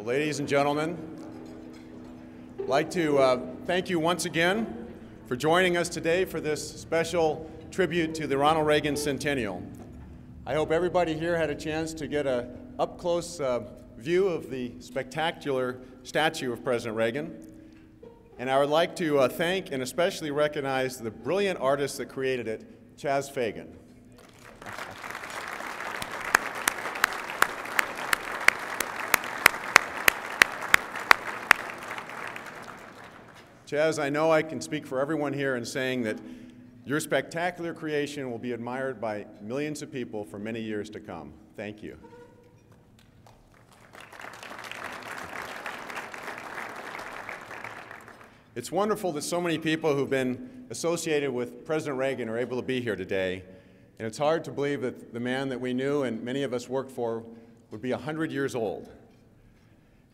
Ladies and gentlemen, I'd like to thank you once again for joining us today for this special tribute to the Ronald Reagan Centennial. I hope everybody here had a chance to get an up-close view of the spectacular statue of President Reagan. And I would like to thank and especially recognize the brilliant artist that created it, Chaz Fagan. Chaz, I know I can speak for everyone here in saying that your spectacular creation will be admired by millions of people for many years to come. Thank you. It's wonderful that so many people who've been associated with President Reagan are able to be here today, and it's hard to believe that the man that we knew and many of us worked for would be 100 years old.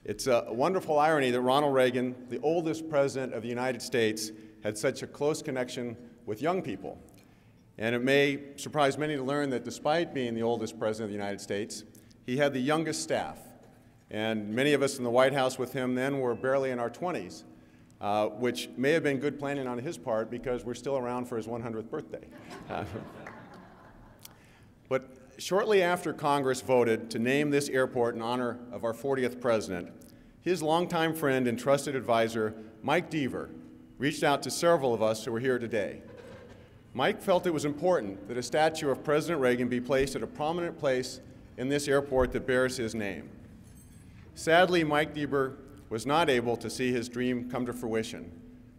It's a wonderful irony that Ronald Reagan, the oldest president of the United States, had such a close connection with young people. And it may surprise many to learn that despite being the oldest president of the United States, he had the youngest staff. And many of us in the White House with him then were barely in our 20s, which may have been good planning on his part because we're still around for his 100th birthday. But shortly after Congress voted to name this airport in honor of our 40th president, his longtime friend and trusted advisor, Mike Deaver, reached out to several of us who are here today. Mike felt it was important that a statue of President Reagan be placed at a prominent place in this airport that bears his name. Sadly, Mike Deaver was not able to see his dream come to fruition,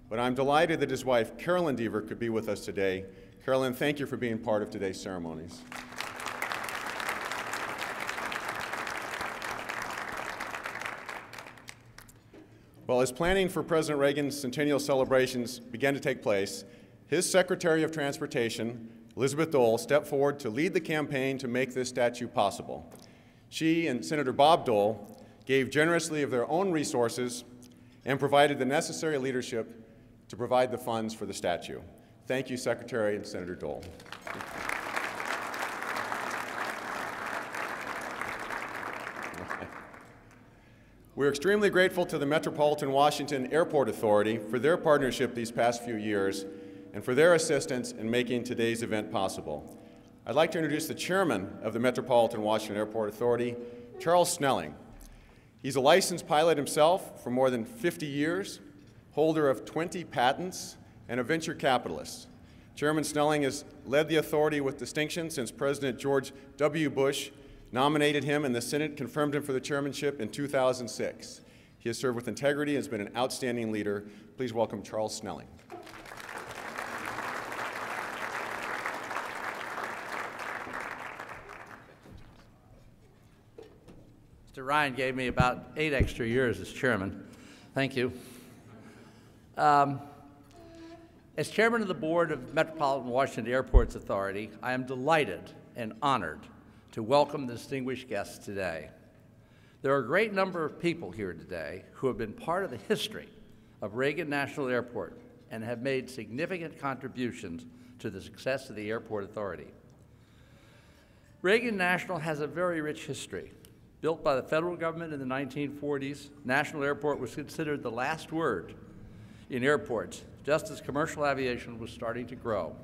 but I'm delighted that his wife, Carolyn Deaver, could be with us today. Carolyn, thank you for being part of today's ceremonies. Well, as planning for President Reagan's centennial celebrations began to take place, his Secretary of Transportation, Elizabeth Dole, stepped forward to lead the campaign to make this statue possible. She and Senator Bob Dole gave generously of their own resources and provided the necessary leadership to provide the funds for the statue. Thank you, Secretary and Senator Dole. We're extremely grateful to the Metropolitan Washington Airport Authority for their partnership these past few years and for their assistance in making today's event possible. I'd like to introduce the chairman of the Metropolitan Washington Airport Authority, Charles Snelling. He's a licensed pilot himself for more than 50 years, holder of 20 patents, and a venture capitalist. Chairman Snelling has led the authority with distinction since President George W. Bush nominated him and the Senate confirmed him for the chairmanship in 2006. He has served with integrity and has been an outstanding leader. Please welcome Charles Snelling. Mr. Ryan gave me about 8 extra years as chairman. Thank you. As chairman of the board of Metropolitan Washington Airports Authority, I am delighted and honored to welcome the distinguished guests today. There are a great number of people here today who have been part of the history of Reagan National Airport and have made significant contributions to the success of the Airport Authority. Reagan National has a very rich history. Built by the federal government in the 1940s, National Airport was considered the last word in airports, just as commercial aviation was starting to grow.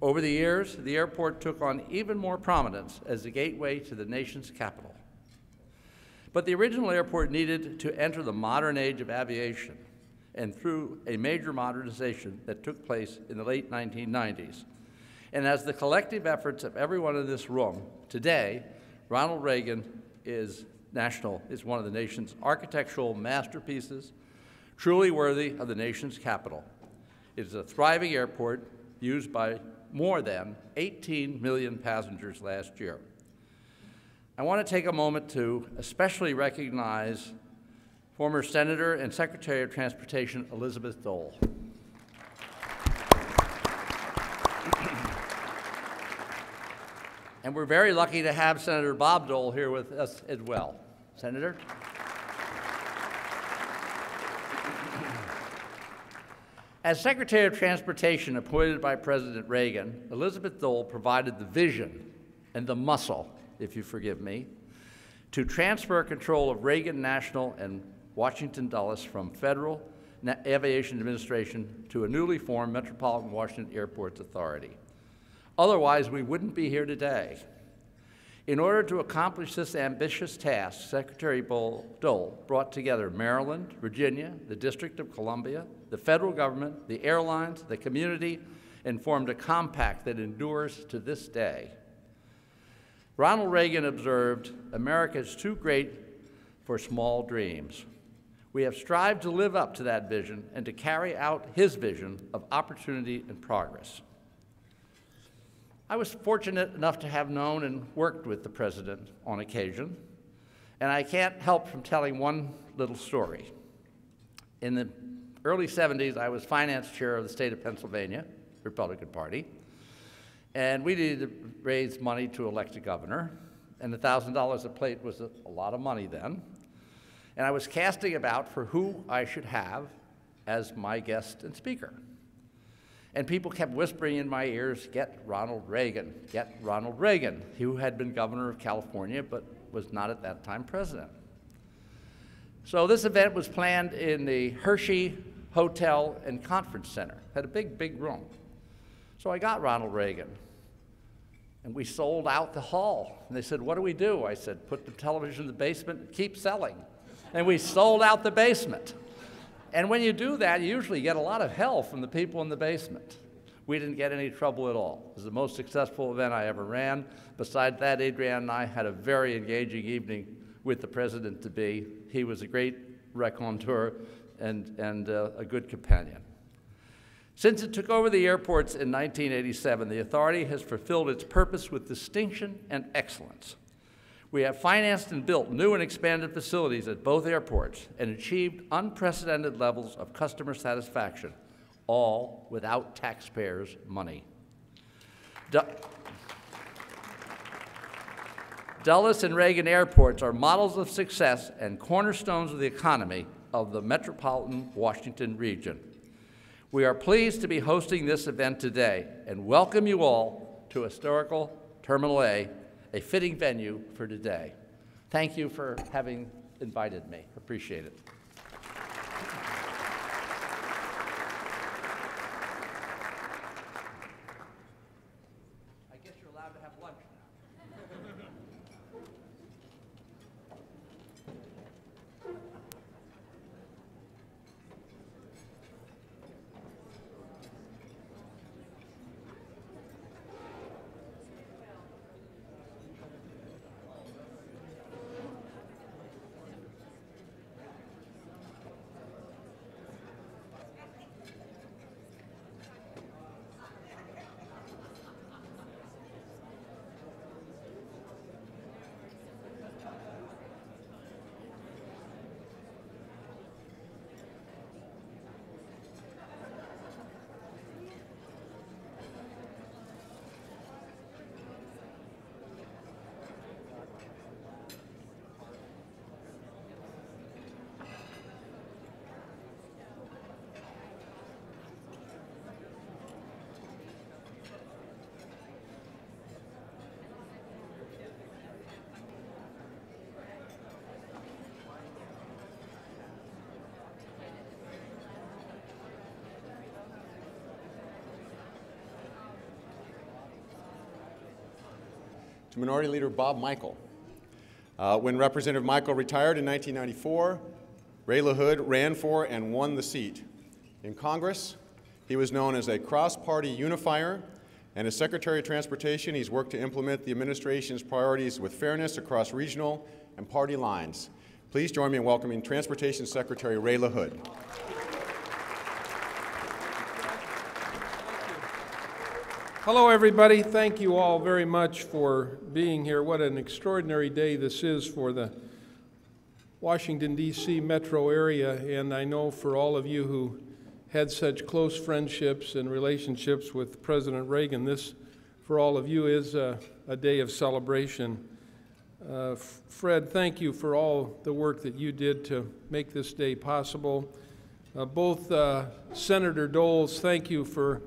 Over the years, the airport took on even more prominence as the gateway to the nation's capital. But the original airport needed to enter the modern age of aviation, and through a major modernization that took place in the late 1990s. And as the collective efforts of everyone in this room, today, Ronald Reagan is one of the nation's architectural masterpieces, truly worthy of the nation's capital. It is a thriving airport used by more than 18 million passengers last year. I want to take a moment to especially recognize former Senator and Secretary of Transportation Elizabeth Dole. And we're very lucky to have Senator Bob Dole here with us as well. Senator? As Secretary of Transportation appointed by President Reagan, Elizabeth Dole provided the vision and the muscle, if you forgive me, to transfer control of Reagan National and Washington Dulles from Federal Aviation Administration to a newly formed Metropolitan Washington Airports Authority. Otherwise, we wouldn't be here today. In order to accomplish this ambitious task, Secretary Dole brought together Maryland, Virginia, the District of Columbia, the federal government, the airlines, the community, and formed a compact that endures to this day. Ronald Reagan observed, "America is too great for small dreams." We have strived to live up to that vision and to carry out his vision of opportunity and progress. I was fortunate enough to have known and worked with the President on occasion, and I can't help from telling one little story. In the early 70s, I was finance chair of the state of Pennsylvania, Republican Party, and we needed to raise money to elect a governor, and $1,000 a plate was a lot of money then. And I was casting about for who I should have as my guest and speaker. And people kept whispering in my ears, "Get Ronald Reagan, get Ronald Reagan," who had been governor of California but was not at that time president. So this event was planned in the Hershey Hotel and Conference Center. Had a big, big room. So I got Ronald Reagan, and we sold out the hall. And they said, "What do we do?" I said, "Put the television in the basement and keep selling." And we sold out the basement. And when you do that, you usually get a lot of hell from the people in the basement. We didn't get any trouble at all. It was the most successful event I ever ran. Besides that, Adrienne and I had a very engaging evening with the president-to-be. He was a great raconteur and a good companion. Since it took over the airports in 1987, the authority has fulfilled its purpose with distinction and excellence. We have financed and built new and expanded facilities at both airports and achieved unprecedented levels of customer satisfaction, all without taxpayers' money. Dulles and Reagan airports are models of success and cornerstones of the economy of the metropolitan Washington region. We are pleased to be hosting this event today and welcome you all to historical Terminal A fitting venue for today. Thank you for having invited me. Appreciate it. I guess you're allowed to have lunch now. To Minority Leader Bob Michael. When Representative Michael retired in 1994, Ray Lahood ran for and won the seat. In Congress, he was known as a cross-party unifier, and as Secretary of Transportation, he's worked to implement the administration's priorities with fairness across regional and party lines. Please join me in welcoming Transportation Secretary Ray Lahood. Hello, everybody. Thank you all very much for being here. What an extraordinary day this is for the Washington, D.C. metro area, and I know for all of you who had such close friendships and relationships with President Reagan, this, for all of you, is a day of celebration. Fred, thank you for all the work that you did to make this day possible. Both Senator Doles, thank you for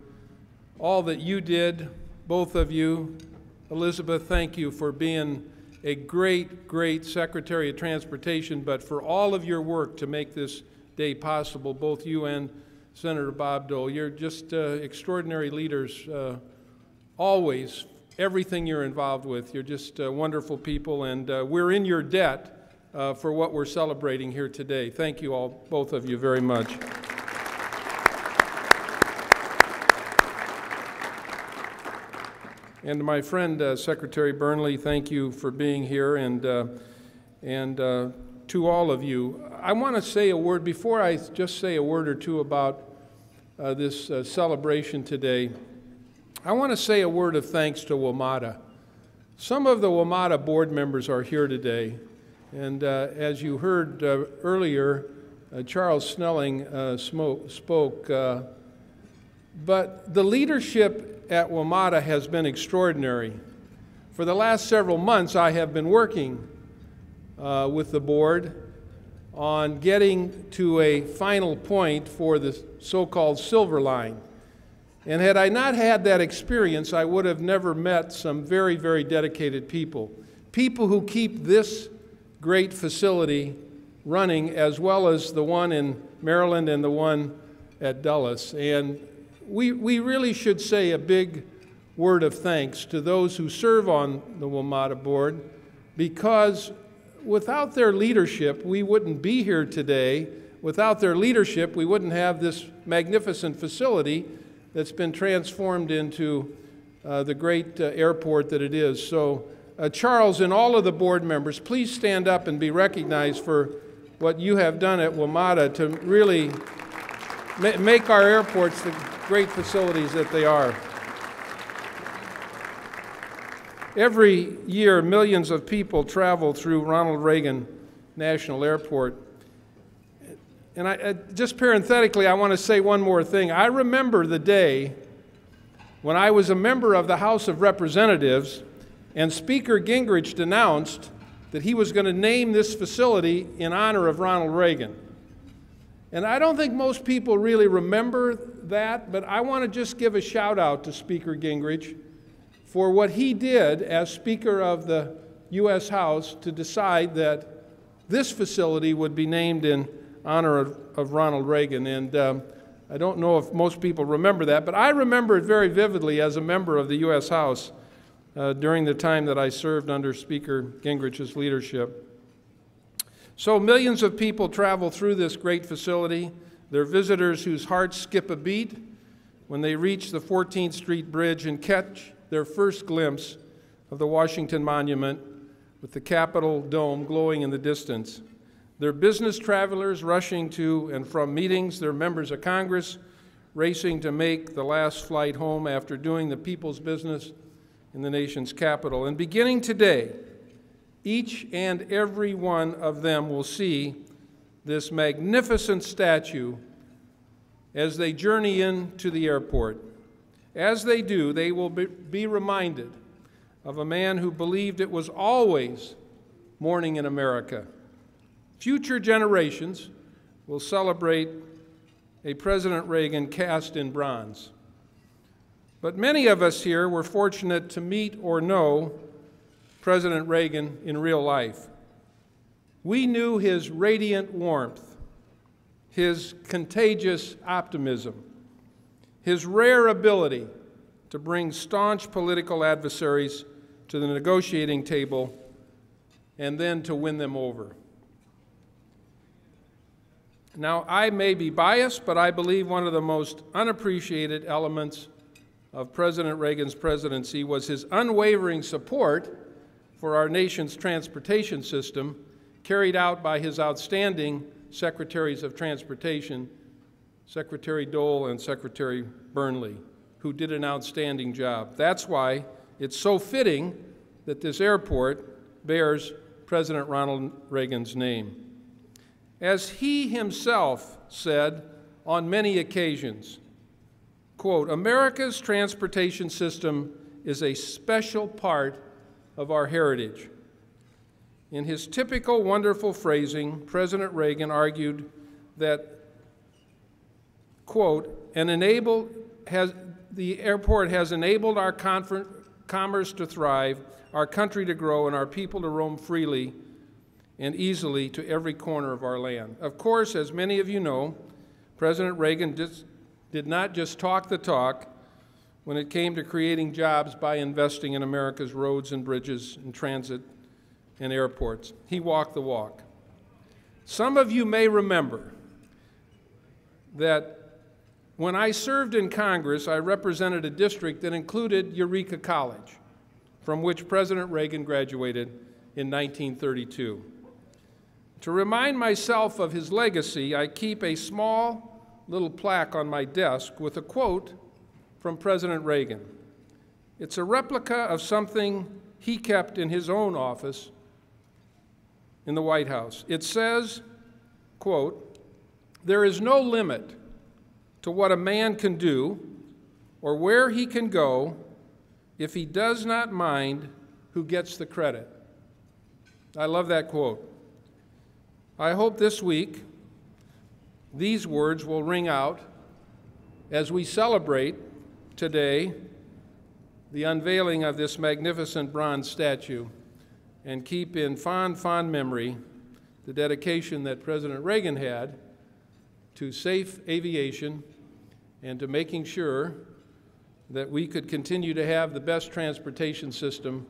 all that you did, both of you. Elizabeth, thank you for being a great, great Secretary of Transportation, but for all of your work to make this day possible, both you and Senator Bob Dole. You're just extraordinary leaders, always, everything you're involved with. You're just wonderful people, and we're in your debt for what we're celebrating here today. Thank you all, both of you, very much. And to my friend, Secretary Burnley, thank you for being here, and to all of you. I want to say a word, before I just say a word or two about this celebration today, I want to say a word of thanks to WMATA. Some of the WMATA board members are here today, and as you heard earlier, Charles Snelling spoke, but the leadership at WMATA has been extraordinary. For the last several months, I have been working with the board on getting to a final point for the so-called Silver Line. And had I not had that experience, I would have never met some very, very dedicated people. People who keep this great facility running, as well as the one in Maryland and the one at Dulles. And we really should say a big word of thanks to those who serve on the WMATA board, because without their leadership, we wouldn't be here today. Without their leadership, we wouldn't have this magnificent facility that's been transformed into the great airport that it is. So, Charles and all of the board members, please stand up and be recognized for what you have done at WMATA to really make our airports the great facilities that they are. Every year, millions of people travel through Ronald Reagan National Airport. And just parenthetically, I want to say one more thing. I remember the day when I was a member of the House of Representatives and Speaker Gingrich announced that he was going to name this facility in honor of Ronald Reagan. And I don't think most people really remember that, but I want to just give a shout out to Speaker Gingrich for what he did as Speaker of the U.S. House to decide that this facility would be named in honor of Ronald Reagan. And I don't know if most people remember that, but I remember it very vividly as a member of the U.S. House during the time that I served under Speaker Gingrich's leadership. So millions of people travel through this great facility. They're visitors whose hearts skip a beat when they reach the 14th Street Bridge and catch their first glimpse of the Washington Monument with the Capitol dome glowing in the distance. They're business travelers rushing to and from meetings. They're members of Congress racing to make the last flight home after doing the people's business in the nation's capital. And beginning today, each and every one of them will see this magnificent statue as they journey into the airport. As they do, they will be reminded of a man who believed it was always morning in America. Future generations will celebrate a President Reagan cast in bronze. But many of us here were fortunate to meet or know President Reagan in real life. We knew his radiant warmth, his contagious optimism, his rare ability to bring staunch political adversaries to the negotiating table and then to win them over. Now, I may be biased, but I believe one of the most unappreciated elements of President Reagan's presidency was his unwavering support for our nation's transportation system, carried out by his outstanding Secretaries of Transportation, Secretary Dole and Secretary Burnley, who did an outstanding job. That's why it's so fitting that this airport bears President Ronald Reagan's name. As he himself said on many occasions, quote, "America's transportation system is a special part of our heritage." In his typical wonderful phrasing, President Reagan argued that, quote, the airport has enabled our commerce to thrive, our country to grow, and our people to roam freely and easily to every corner of our land. Of course, as many of you know, President Reagan did not just talk the talk when it came to creating jobs by investing in America's roads and bridges and transit and airports. He walked the walk. Some of you may remember that when I served in Congress, I represented a district that included Eureka College, from which President Reagan graduated in 1932. To remind myself of his legacy, I keep a small little plaque on my desk with a quote from President Reagan. It's a replica of something he kept in his own office in the White House. It says, quote, "There is no limit to what a man can do or where he can go if he does not mind who gets the credit." I love that quote. I hope this week these words will ring out as we celebrate today the unveiling of this magnificent bronze statue and keep in fond memory the dedication that President Reagan had to safe aviation and to making sure that we could continue to have the best transportation system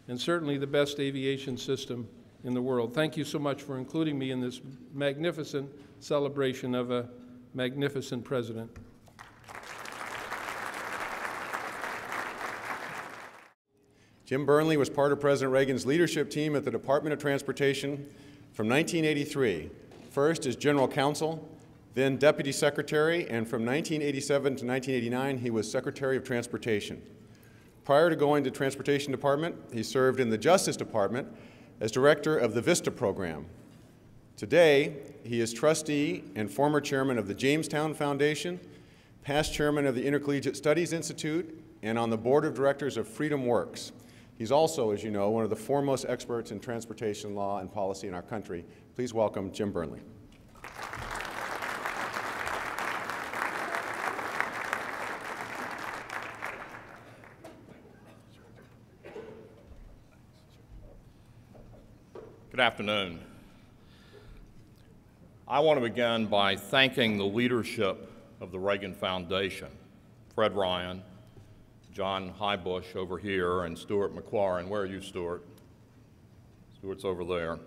and certainly the best aviation system in the world. Thank you so much for including me in this magnificent celebration of a magnificent president. Jim Burnley was part of President Reagan's leadership team at the Department of Transportation from 1983, first as General Counsel, then Deputy Secretary, and from 1987 to 1989, he was Secretary of Transportation. Prior to going to Transportation Department, he served in the Justice Department as Director of the VISTA program. Today, he is trustee and former chairman of the Jamestown Foundation, past chairman of the Intercollegiate Studies Institute, and on the board of directors of Freedom Works. He's also, as you know, one of the foremost experts in transportation law and policy in our country. Please welcome Jim Burnley. Good afternoon. I want to begin by thanking the leadership of the Reagan Foundation, Fred Ryan, John Highbush over here, and Stuart McLaurin. Where are you, Stuart? Stuart's over there.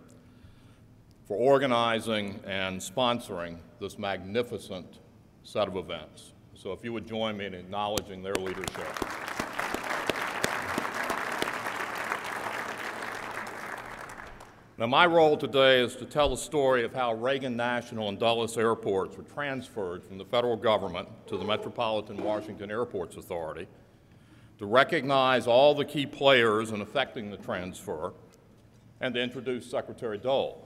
For organizing and sponsoring this magnificent set of events. So if you would join me in acknowledging their leadership. Now, my role today is to tell the story of how Reagan National and Dulles airports were transferred from the federal government to the Metropolitan Washington Airports Authority, to recognize all the key players in effecting the transfer, and to introduce Secretary Dole.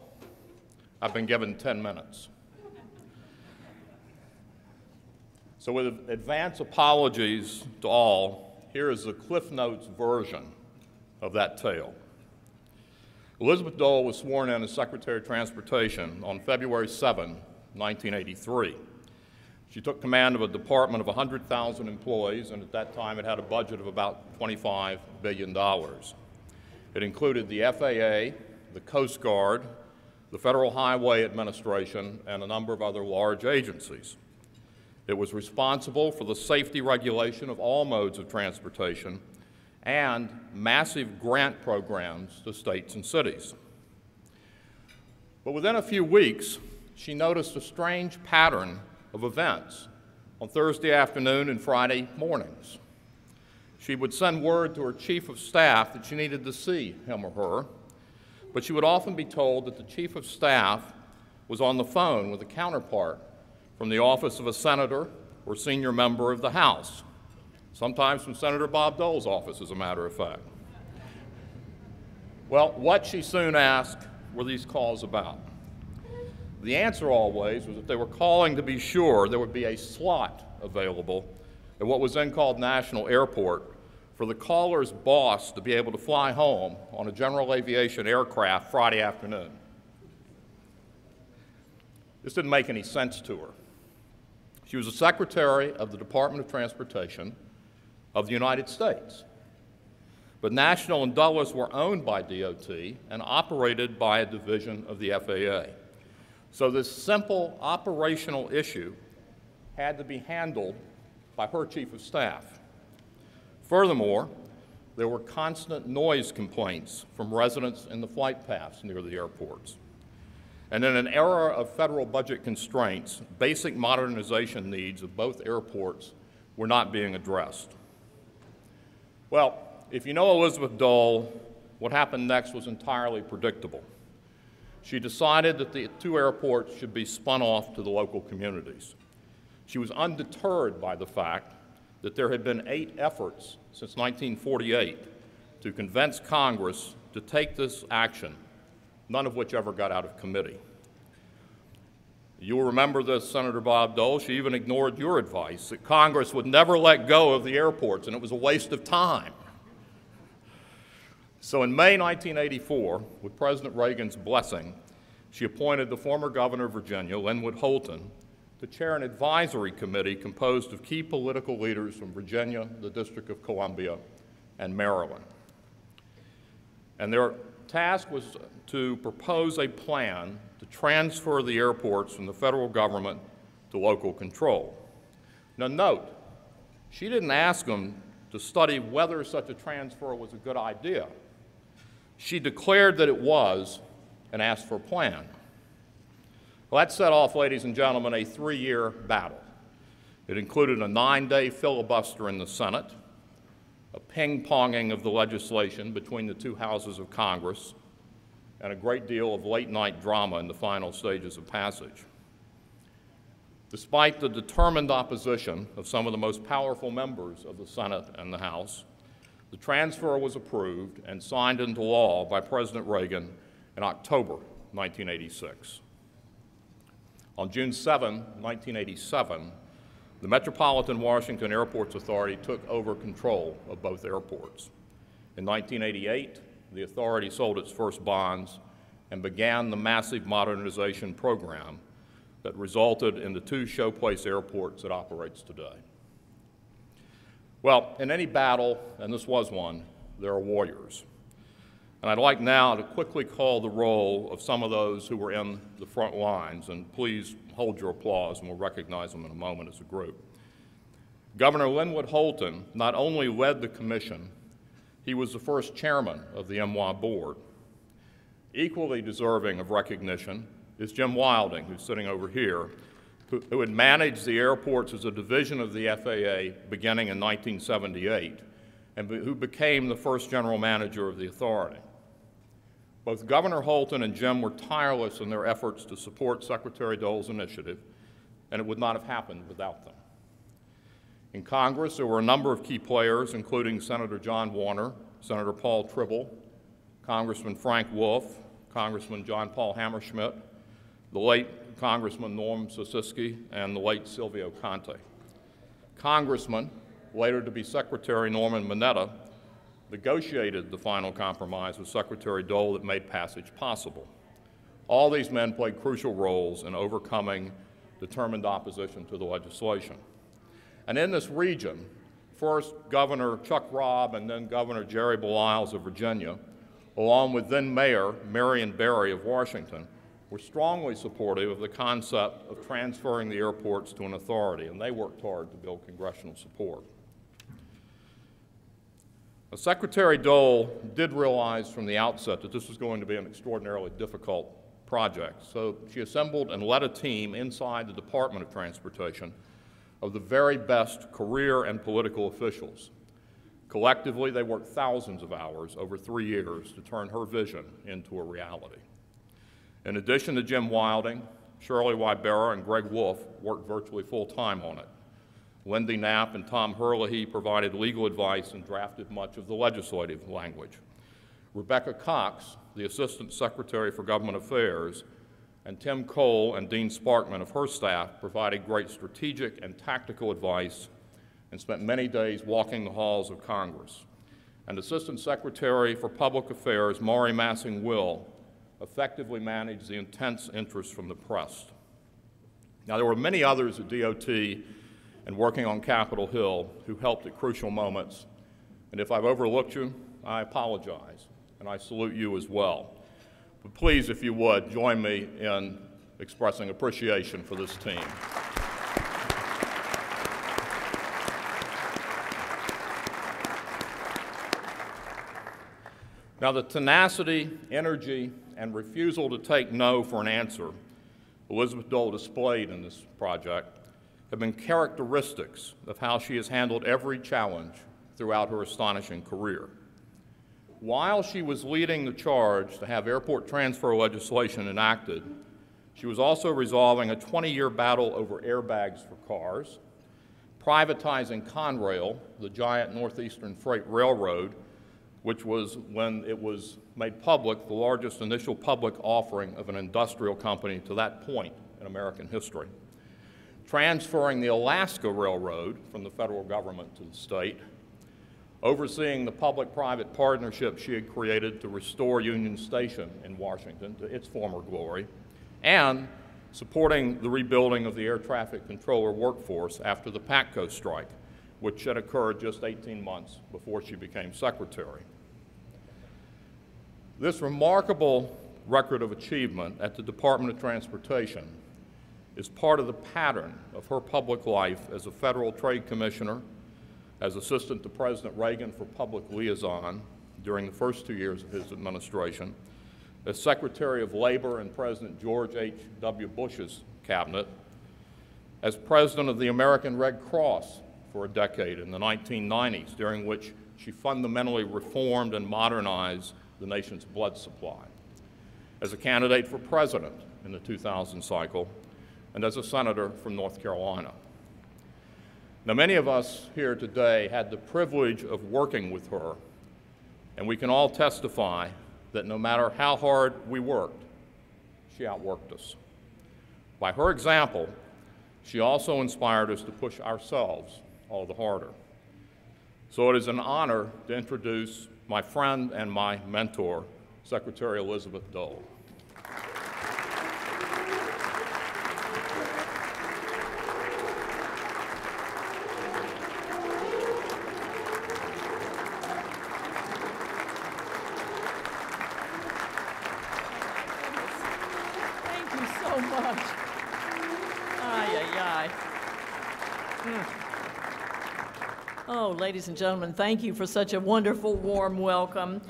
I've been given 10 minutes. So with advance apologies to all, here is the Cliff Notes version of that tale. Elizabeth Dole was sworn in as Secretary of Transportation on February 7, 1983. She took command of a department of 100,000 employees, and at that time it had a budget of about $25 billion. It included the FAA, the Coast Guard, the Federal Highway Administration, and a number of other large agencies. It was responsible for the safety regulation of all modes of transportation and massive grant programs to states and cities. But within a few weeks, she noticed a strange pattern of events on Thursday afternoon and Friday mornings. She would send word to her chief of staff that she needed to see him or her, but she would often be told that the chief of staff was on the phone with a counterpart from the office of a senator or senior member of the House. Sometimes from Senator Bob Dole's office, as a matter of fact. Well, what she soon asked were these calls about. The answer always was that they were calling to be sure there would be a slot available at what was then called National Airport for the caller's boss to be able to fly home on a general aviation aircraft Friday afternoon. This didn't make any sense to her. She was a secretary of the Department of Transportation of the United States. But National and Dulles were owned by DOT and operated by a division of the FAA. So this simple operational issue had to be handled by her chief of staff. Furthermore, there were constant noise complaints from residents in the flight paths near the airports. And in an era of federal budget constraints, basic modernization needs of both airports were not being addressed. Well, if you know Elizabeth Dole, what happened next was entirely predictable. She decided that the two airports should be spun off to the local communities. She was undeterred by the fact that there had been 8 efforts since 1948 to convince Congress to take this action, none of which ever got out of committee. You'll remember this, Senator Bob Dole. She even ignored your advice that Congress would never let go of the airports, and it was a waste of time. So in May 1984, with President Reagan's blessing, she appointed the former governor of Virginia, Linwood Holton, to chair an advisory committee composed of key political leaders from Virginia, the District of Columbia, and Maryland. And their task was to propose a plan to transfer the airports from the federal government to local control. Now note, she didn't ask them to study whether such a transfer was a good idea. She declared that it was and asked for a plan. Well, that set off, ladies and gentlemen, a 3-year battle. It included a 9-day filibuster in the Senate, a ping-ponging of the legislation between the two houses of Congress, and a great deal of late-night drama in the final stages of passage. Despite the determined opposition of some of the most powerful members of the Senate and the House, the transfer was approved and signed into law by President Reagan in October 1986. On June 7, 1987, the Metropolitan Washington Airports Authority took over control of both airports. In 1988, the authority sold its first bonds and began the massive modernization program that resulted in the 2 showplace airports it operates today. Well, in any battle, and this was one, there are warriors. And I'd like now to quickly call the roll of some of those who were in the front lines, and please hold your applause and we'll recognize them in a moment as a group. Governor Linwood Holton not only led the commission, he was the first chairman of the MY board. Equally deserving of recognition is Jim Wilding, who's sitting over here, who had managed the airports as a division of the FAA beginning in 1978, and who became the first general manager of the authority. Both Governor Holton and Jim were tireless in their efforts to support Secretary Dole's initiative, and it would not have happened without them. In Congress, there were a number of key players, including Senator John Warner, Senator Paul Tribble, Congressman Frank Wolf, Congressman John Paul Hammerschmidt, the late Congressman Norm Sosiski, and the late Silvio Conte. Congressman, later to be Secretary Norman Mineta, negotiated the final compromise with Secretary Dole that made passage possible. All these men played crucial roles in overcoming determined opposition to the legislation. And in this region, first Governor Chuck Robb and then Governor Jerry Baliles of Virginia, along with then Mayor Marion Barry of Washington, were strongly supportive of the concept of transferring the airports to an authority, and they worked hard to build congressional support. Now, Secretary Dole did realize from the outset that this was going to be an extraordinarily difficult project, so she assembled and led a team inside the Department of Transportation of the very best career and political officials. Collectively, they worked thousands of hours over 3 years to turn her vision into a reality. In addition to Jim Wilding, Shirley Wybera and Greg Wolf worked virtually full-time on it. Lindy Knapp and Tom Herlihy provided legal advice and drafted much of the legislative language. Rebecca Cox, the Assistant Secretary for Government Affairs, and Tim Cole and Dean Sparkman of her staff provided great strategic and tactical advice and spent many days walking the halls of Congress. And Assistant Secretary for Public Affairs, Maury Massing Will, effectively managed the intense interest from the press. Now, there were many others at DOT and working on Capitol Hill who helped at crucial moments. And if I've overlooked you, I apologize, and I salute you as well. But please, if you would, join me in expressing appreciation for this team. Now, the tenacity, energy, and refusal to take no for an answer Elizabeth Dole displayed in this project have been characteristics of how she has handled every challenge throughout her astonishing career. While she was leading the charge to have airport transfer legislation enacted, she was also resolving a 20-year battle over airbags for cars, privatizing Conrail, the giant Northeastern Freight Railroad, which was, when it was made public, the largest initial public offering of an industrial company to that point in American history, transferring the Alaska Railroad from the federal government to the state, overseeing the public-private partnership she had created to restore Union Station in Washington to its former glory, and supporting the rebuilding of the air traffic controller workforce after the PATCO strike, which had occurred just 18 months before she became secretary. This remarkable record of achievement at the Department of Transportation is part of the pattern of her public life as a federal trade commissioner, as assistant to President Reagan for public liaison during the first 2 years of his administration, as Secretary of Labor in President George H.W. Bush's cabinet, as president of the American Red Cross for a decade in the 1990s, during which she fundamentally reformed and modernized the nation's blood supply, as a candidate for president in the 2000 cycle, and as a senator from North Carolina. Now, many of us here today had the privilege of working with her, and we can all testify that no matter how hard we worked, she outworked us. By her example, she also inspired us to push ourselves all the harder. So it is an honor to introduce my friend and my mentor, Secretary Elizabeth Dole. Oh, ladies and gentlemen, thank you for such a wonderful, warm welcome.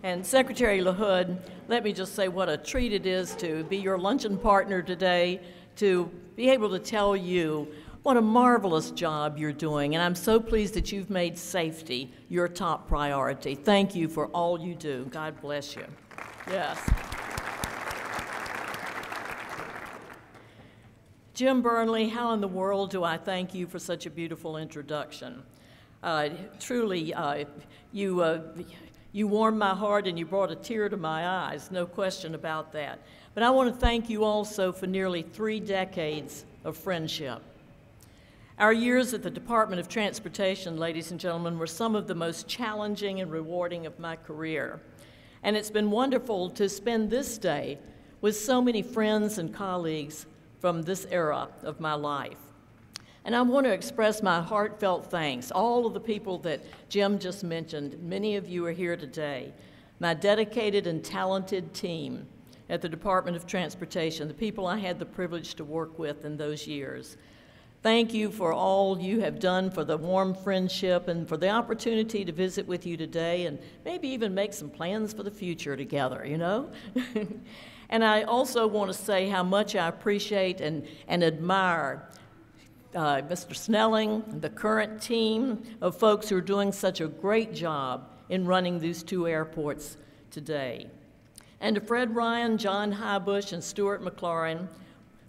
And Secretary Lahood, let me just say what a treat it is to be your luncheon partner today, to be able to tell you what a marvelous job you're doing. And I'm so pleased that you've made safety your top priority. Thank you for all you do. God bless you. Yes. Jim Burnley, how in the world do I thank you for such a beautiful introduction? Truly, you warmed my heart and you brought a tear to my eyes, no question about that. But I want to thank you also for nearly 3 decades of friendship. Our years at the Department of Transportation, ladies and gentlemen, were some of the most challenging and rewarding of my career. And it's been wonderful to spend this day with so many friends and colleagues from this era of my life. And I want to express my heartfelt thanks, all of the people that Jim just mentioned. Many of you are here today. My dedicated and talented team at the Department of Transportation, the people I had the privilege to work with in those years. Thank you for all you have done for the warm friendship and for the opportunity to visit with you today and maybe even make some plans for the future together, you know? And I also want to say how much I appreciate and admire Mr. Snelling, the current team of folks who are doing such a great job in running these 2 airports today. And to Fred Ryan, John Highbush, and Stuart McLaurin,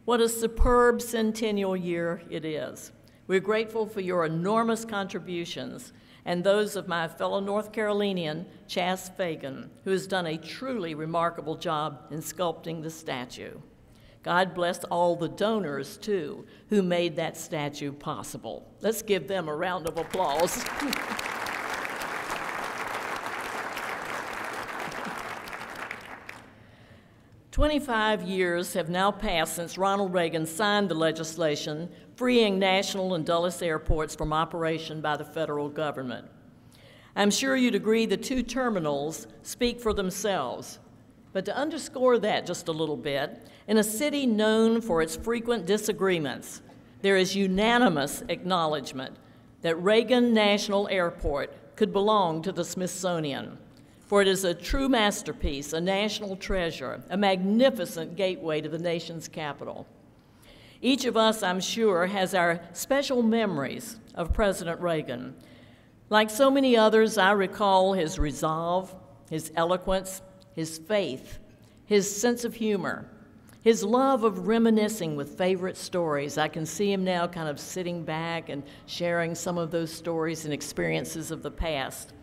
what a superb centennial year it is. We're grateful for your enormous contributions and those of my fellow North Carolinian, Chas Fagan, who has done a truly remarkable job in sculpting the statue. God bless all the donors, too, who made that statue possible. Let's give them a round of applause. 25 years have now passed since Ronald Reagan signed the legislation freeing National and Dulles airports from operation by the federal government. I'm sure you'd agree the two terminals speak for themselves. But to underscore that just a little bit, in a city known for its frequent disagreements, there is unanimous acknowledgement that Reagan National Airport could belong to the Smithsonian, for it is a true masterpiece, a national treasure, a magnificent gateway to the nation's capital. Each of us, I'm sure, has our special memories of President Reagan. Like so many others, I recall his resolve, his eloquence, his faith, his sense of humor, his love of reminiscing with favorite stories. I can see him now kind of sitting back and sharing some of those stories and experiences of the past.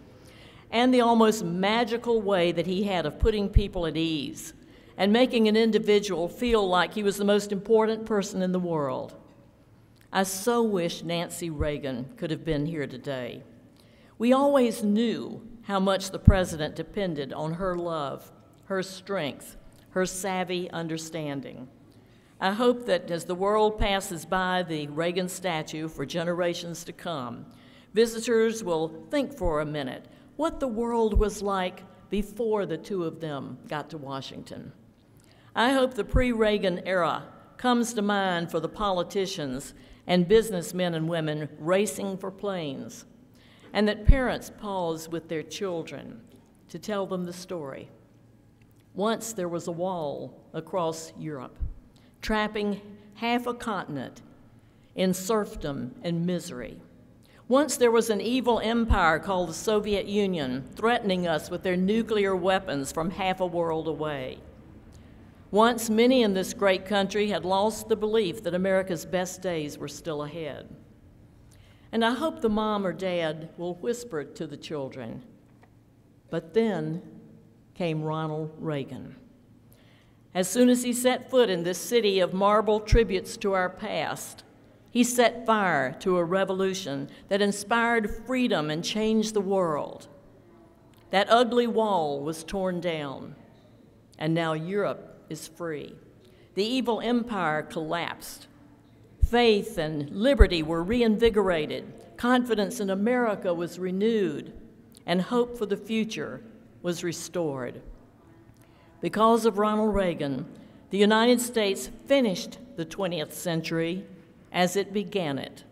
And the almost magical way that he had of putting people at ease and making an individual feel like he was the most important person in the world. I so wish Nancy Reagan could have been here today. We always knew how much the president depended on her love, her strength, her savvy understanding. I hope that as the world passes by the Reagan statue for generations to come, visitors will think for a minute what the world was like before the two of them got to Washington. I hope the pre-Reagan era comes to mind for the politicians and businessmen and women racing for planes, and that parents pause with their children to tell them the story. Once there was a wall across Europe, trapping half a continent in serfdom and misery. Once there was an evil empire called the Soviet Union, threatening us with their nuclear weapons from half a world away. Once many in this great country had lost the belief that America's best days were still ahead. And I hope the mom or dad will whisper to the children, but then came Ronald Reagan. As soon as he set foot in this city of marble tributes to our past, he set fire to a revolution that inspired freedom and changed the world. That ugly wall was torn down, and now Europe is free. The evil empire collapsed. Faith and liberty were reinvigorated. Confidence in America was renewed, and hope for the future was restored. Because of Ronald Reagan, the United States finished the 20th century as it began it,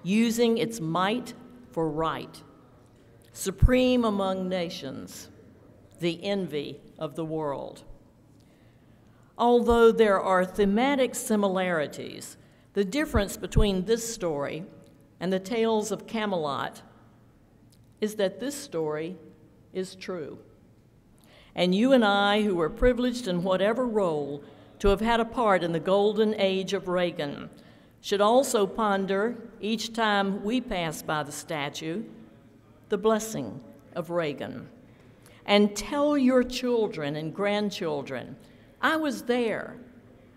using its might for right, supreme among nations, the envy of the world. Although there are thematic similarities, the difference between this story and the tales of Camelot is that this story is true. And you and I, who were privileged in whatever role to have had a part in the golden age of Reagan, should also ponder each time we pass by the statue the blessing of Reagan. And tell your children and grandchildren, I was there.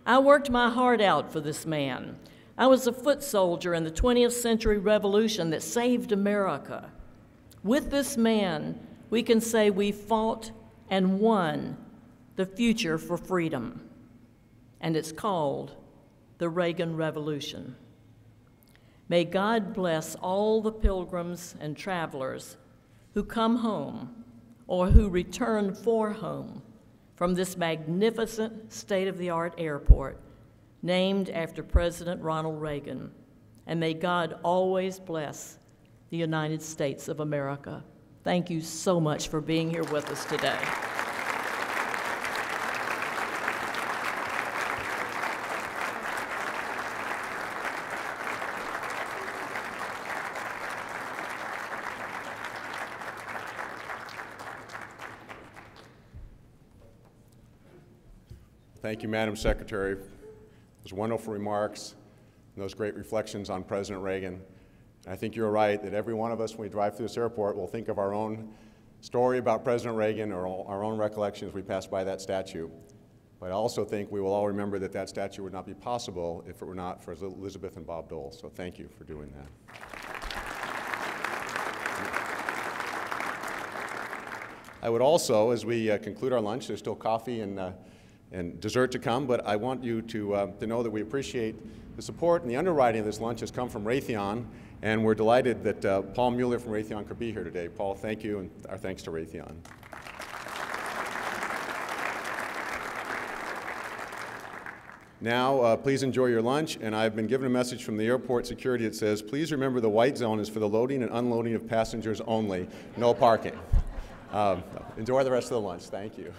I worked my heart out for this man. I was a foot soldier in the 20th century revolution that saved America. With this man, we can say we fought and won the future for freedom. And it's called the Reagan Revolution. May God bless all the pilgrims and travelers who come home or who return for home from this magnificent state-of-the-art airport named after President Ronald Reagan. And may God always bless the United States of America. Thank you so much for being here with us today. Thank you, Madam Secretary, for those wonderful remarks and those great reflections on President Reagan. I think you're right that every one of us, when we drive through this airport, will think of our own story about President Reagan or our own recollections as we pass by that statue. But I also think we will all remember that that statue would not be possible if it were not for Elizabeth and Bob Dole. So thank you for doing that. I would also, as we conclude our lunch, there's still coffee and dessert to come, but I want you to know that we appreciate the support, and the underwriting of this lunch has come from Raytheon And we're delighted that Paul Mueller from Raytheon could be here today. Paul, thank you, and our thanks to Raytheon. Now, please enjoy your lunch, and I've been given a message from the airport security that says, please remember the white zone is for the loading and unloading of passengers only, no parking. Enjoy the rest of the lunch. Thank you.